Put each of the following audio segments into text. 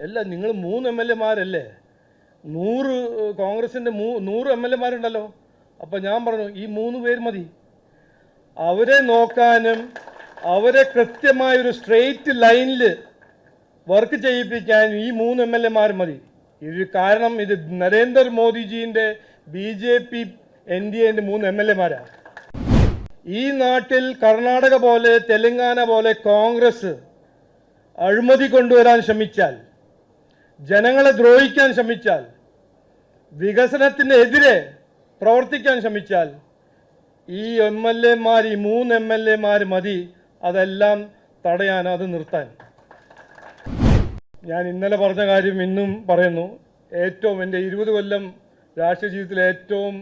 അല്ല നിങ്ങൾ 3 MLA-മാരല്ലേ, 100 കോൺഗ്രസിൻ്റെ 100 MLA-മാരുണ്ടല്ലോ. അപ്പോൾ ഞാൻ പറഞ്ഞു ഈ 3 പേര് മതി. അവരെ നോക്കാനും അവരെ കൃത്യമായൊരു സ്ട്രെയിറ്റ് ലൈനിൽ വർക്ക് ചെയ്യിപ്പിക്കാൻ ഈ 3 MLA-മാർ മതി. ഇത് കാരണം ഇത് നരേന്ദ്രമോദിജീൻ്റെ BJP NDA-ൻ്റെ 3 MLA-മാരാണ്. ഈ നാട്ടിൽ കർണാടക പോലെ തെലങ്കാന പോലെ കോൺഗ്രസ് അഴിമതി കൊണ്ടുവരാൻ ശ്രമിച്ചാൽ, ജനങ്ങളെ ദ്രോഹിക്കാൻ ശ്രമിച്ചാൽ, വികസനത്തിനെതിരെ പ്രവർത്തിക്കാൻ ശ്രമിച്ചാൽ ഈ MLA-മാർ, ഈ 3 MLA-മാർ മതി അതെല്ലാം തടയാൻ, അത് നിർത്താൻ. ഞാൻ ഇന്നലെ പറഞ്ഞ കാര്യം ഇന്നും പറയുന്നു. ഏറ്റവും എൻ്റെ 20 കൊല്ലം രാഷ്ട്രീയ ജീവിതത്തിലെ ഏറ്റവും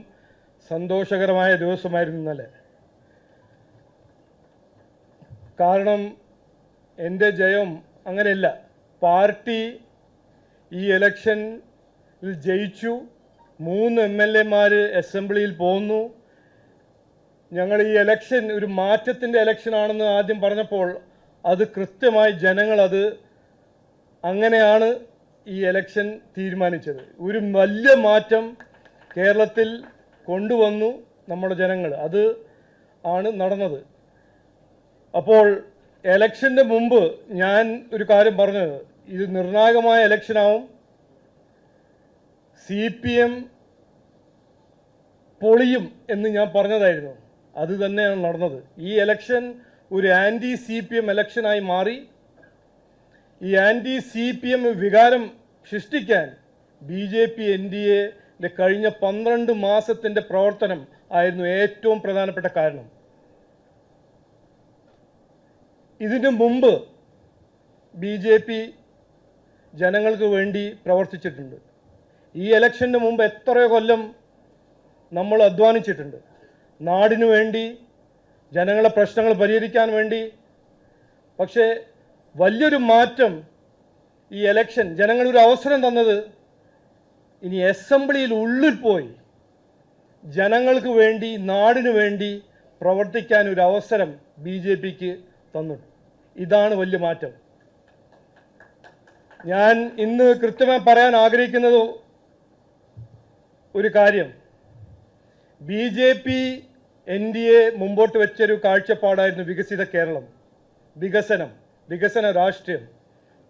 സന്തോഷകരമായ ദിവസമായിരുന്നു ഇന്നലെ. കാരണം എൻ്റെ ജയം അങ്ങനെയല്ല. പാർട്ടി ഈ ഇലക്ഷനിൽ ജയിച്ചു. 3 MLA-മാർ അസംബ്ലിയിൽ പോന്നു. ഞങ്ങൾ ഈ ഇലക്ഷൻ ഒരു മാറ്റത്തിൻ്റെ ഇലക്ഷനാണെന്ന് ആദ്യം പറഞ്ഞപ്പോൾ അത് കൃത്യമായി ജനങ്ങളത് അങ്ങനെയാണ് ഈ ഇലക്ഷൻ തീരുമാനിച്ചത്. ഒരു വലിയ മാറ്റം കേരളത്തിൽ കൊണ്ടുവന്നു നമ്മുടെ ജനങ്ങൾ. അത് ആണ് നടന്നത്. അപ്പോൾ ഇലക്ഷൻ്റെ മുമ്പ് ഞാൻ ഒരു കാര്യം പറഞ്ഞത്, ഇത് നിർണായകമായ ഇലക്ഷനാവും, CPM പൊളിയും എന്ന് ഞാൻ പറഞ്ഞതായിരുന്നു. അത് തന്നെയാണ് നടന്നത്. ഈ ഇലക്ഷൻ ഒരു ആൻറ്റി CPM ഇലക്ഷനായി മാറി. ഈ ആൻറ്റി CPM വികാരം സൃഷ്ടിക്കാൻ BJP NDA-ൻ്റെ കഴിഞ്ഞ 12 മാസത്തിൻ്റെ പ്രവർത്തനം ആയിരുന്നു ഏറ്റവും പ്രധാനപ്പെട്ട കാരണം. ഇതിനു മുമ്പ് BJP ജനങ്ങൾക്ക് വേണ്ടി പ്രവർത്തിച്ചിട്ടുണ്ട്. ഈ ഇലക്ഷന് മുമ്പ് എത്രയോ കൊല്ലം നമ്മൾ അധ്വാനിച്ചിട്ടുണ്ട് നാടിനു വേണ്ടി, ജനങ്ങളുടെ പ്രശ്നങ്ങൾ പരിഹരിക്കാൻ വേണ്ടി. പക്ഷേ വലിയൊരു മാറ്റം ഈ ഇലക്ഷൻ ജനങ്ങളൊരു അവസരം തന്നത്, ഇനി അസംബ്ലിയിൽ ഉള്ളിൽ പോയി ജനങ്ങൾക്ക് വേണ്ടി, നാടിനു വേണ്ടി പ്രവർത്തിക്കാൻ ഒരു അവസരം BJPക്ക് തന്നു. ഇതാണ് വലിയ മാറ്റം. ഞാൻ ഇന്ന് കൃത്യമായി പറയാൻ ആഗ്രഹിക്കുന്നത് ഒരു കാര്യം, BJP NDA മുമ്പോട്ട് വെച്ചൊരു കാഴ്ചപ്പാടായിരുന്നു വികസിത കേരളം, വികസന രാഷ്ട്രീയം.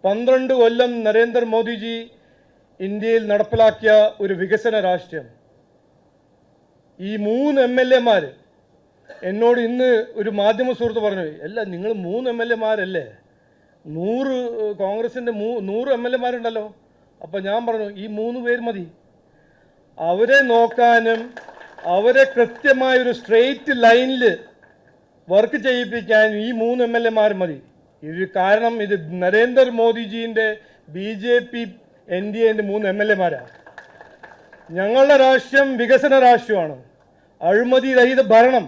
12 കൊല്ലം നരേന്ദ്രമോദിജി ഇന്ത്യയിൽ നടപ്പിലാക്കിയ ഒരു വികസന രാഷ്ട്രീയം. ഈ 3 MLA-മാർ എന്നോട് ഇന്ന് ഒരു മാധ്യമ സുഹൃത്ത് പറഞ്ഞു, അല്ല നിങ്ങൾ 3 MLA-മാരല്ലേ, 100 കോൺഗ്രസിൻ്റെ 100 MLA-മാരുണ്ടല്ലോ. അപ്പോൾ ഞാൻ പറഞ്ഞു ഈ 3 പേര് മതി. അവരെ നോക്കാനും അവരെ കൃത്യമായൊരു സ്ട്രെയിറ്റ് ലൈനിൽ വർക്ക് ചെയ്യിപ്പിക്കാൻ ഈ 3 MLA-മാർ മതി. ഇത് കാരണം ഇത് നരേന്ദ്രമോദിജീൻ്റെ BJP NDA-ൻ്റെ 3 MLA-മാരാണ്. ഞങ്ങളുടെ രാഷ്ട്രീയം വികസന രാഷ്ട്രീയമാണ്, അഴിമതി രഹിത ഭരണം.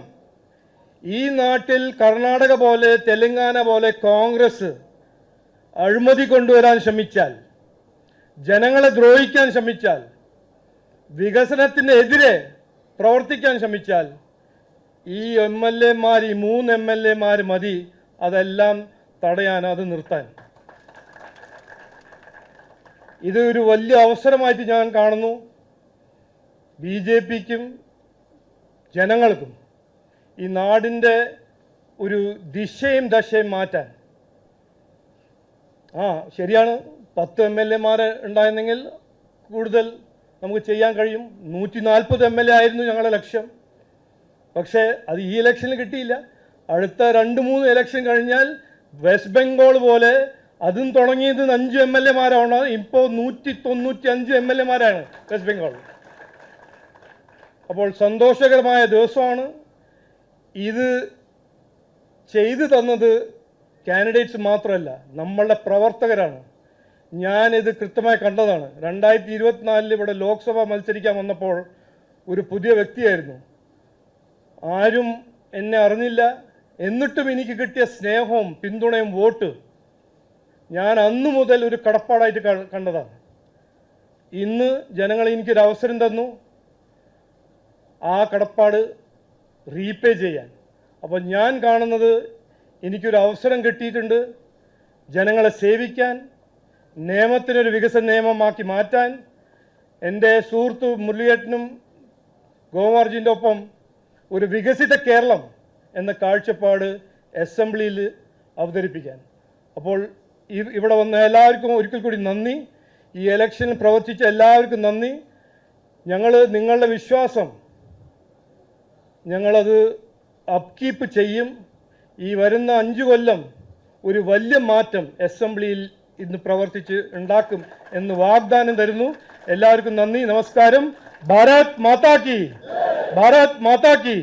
ഈ നാട്ടിൽ കർണാടക പോലെ തെലങ്കാന പോലെ കോൺഗ്രസ് അഴിമതി കൊണ്ടുവരാൻ ശ്രമിച്ചാൽ, ജനങ്ങളെ ദ്രോഹിക്കാൻ ശ്രമിച്ചാൽ, വികസനത്തിനെതിരെ പ്രവർത്തിക്കാൻ ശ്രമിച്ചാൽ ഈ MLA-മാർ, ഈ 3 MLA-മാർ മതി അതെല്ലാം തടയാൻ, അത് നിർത്താൻ. ഇത് ഒരു വലിയ അവസരമായിട്ട് ഞാൻ കാണുന്നു. BJPക്കും ജനങ്ങൾക്കും ഈ നാടിൻ്റെ ഒരു ദിശയും ദശയും മാറ്റാൻ. ശരിയാണ്, 10 MLA-മാർ ഉണ്ടായിരുന്നെങ്കിൽ കൂടുതൽ നമുക്ക് ചെയ്യാൻ കഴിയും. 140 MLA ആയിരുന്നു ഞങ്ങളുടെ ലക്ഷ്യം. പക്ഷേ അത് ഈ ഇലക്ഷനിൽ കിട്ടിയില്ല. അടുത്ത 2-3 ഇലക്ഷൻ കഴിഞ്ഞാൽ വെസ്റ്റ് ബംഗാൾ പോലെ അതും തുടങ്ങിയത് 5 MLA-മാരാണ്. ഇപ്പോൾ 195 MLA-മാരാണ് വെസ്റ്റ് ബംഗാൾ. അപ്പോൾ സന്തോഷകരമായ ദിവസമാണ്. ഇത് ചെയ്തു തന്നത് കാൻഡിഡേറ്റ്സ് മാത്രമല്ല, നമ്മളുടെ പ്രവർത്തകരാണ്. ഞാനിത് കൃത്യമായി കണ്ടതാണ്. 2024 ഇവിടെ ലോക്സഭ മത്സരിക്കാൻ വന്നപ്പോൾ ഒരു പുതിയ വ്യക്തിയായിരുന്നു. ആരും എന്നെ അറിഞ്ഞില്ല. എന്നിട്ടും എനിക്ക് കിട്ടിയ സ്നേഹവും പിന്തുണയും വോട്ട് ഞാൻ അന്നു മുതൽ ഒരു കടപ്പാടായിട്ട് കണ്ടതാണ്. ഇന്ന് ജനങ്ങൾ എനിക്കൊരു അവസരം തന്നു ആ കടപ്പാട് റീപേ ചെയ്യാൻ. അപ്പോൾ ഞാൻ കാണുന്നത് എനിക്കൊരു അവസരം കിട്ടിയിട്ടുണ്ട് ജനങ്ങളെ സേവിക്കാൻ, നിയമത്തിനൊരു വികസന നിയമമാക്കി മാറ്റാൻ എൻ്റെ സുഹൃത്ത് മുരളിയേട്ടനും ഗോമാർജിൻ്റെ ഒപ്പം ഒരു വികസിത കേരളം എന്ന കാഴ്ചപ്പാട് അസംബ്ലിയിൽ അവതരിപ്പിക്കാൻ. അപ്പോൾ ഇവിടെ വന്ന എല്ലാവർക്കും ഒരിക്കൽ കൂടി നന്ദി. ഈ ഇലക്ഷനിൽ പ്രവർത്തിച്ച എല്ലാവർക്കും നന്ദി. നിങ്ങളുടെ വിശ്വാസം ഞങ്ങളത് അപ്കീപ്പ് ചെയ്യും. ഈ വരുന്ന 5 കൊല്ലം ഒരു വലിയ മാറ്റം അസംബ്ലിയിൽ ഇന്ന് പ്രവർത്തിച്ച് ഉണ്ടാക്കും എന്ന് വാഗ്ദാനം തരുന്നു. എല്ലാവർക്കും നന്ദി, നമസ്കാരം. ഭാരത് മാതാ കി, ഭാരത് മാതാ കി.